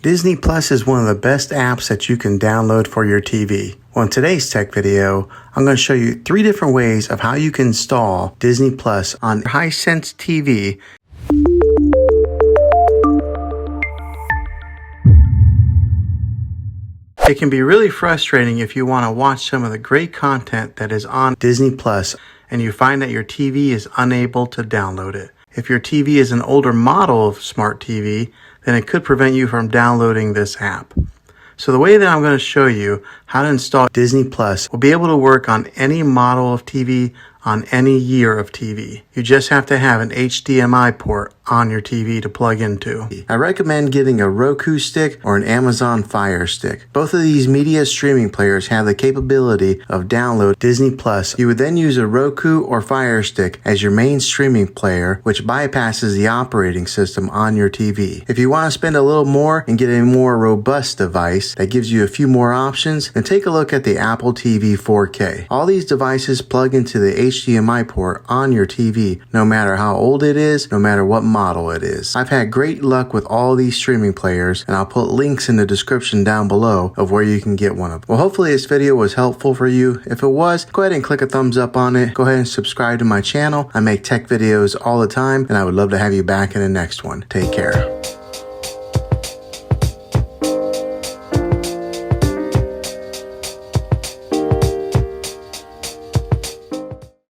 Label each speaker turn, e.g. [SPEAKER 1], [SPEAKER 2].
[SPEAKER 1] Disney Plus is one of the best apps that you can download for your TV. Well, in today's tech video, I'm going to show you 3 different ways of how you can install Disney Plus on HISENSE TV. It can be really frustrating if you want to watch some of the great content that is on Disney Plus and you find that your TV is unable to download it. If your TV is an older model of smart TV, then it could prevent you from downloading this app. So the way that I'm going to show you how to install Disney Plus will be able to work on any model of TV, on any year of TV. You just have to have an HDMI port on your TV to plug into. I recommend getting a Roku stick or an Amazon Fire Stick. Both of these media streaming players have the capability of download Disney Plus. You would then use a Roku or Fire Stick as your main streaming player, which bypasses the operating system on your TV. If you want to spend a little more and get a more robust device that gives you a few more options, then take a look at the Apple TV 4K. All these devices plug into the HDMI port on your TV, no matter how old it is, no matter what model it is. I've had great luck with all these streaming players, and I'll put links in the description down below of where you can get one of them. Well, hopefully this video was helpful for you. If it was, go ahead and click a thumbs up on it. Go ahead and subscribe to my channel. I make tech videos all the time, and I would love to have you back in the next one. Take care.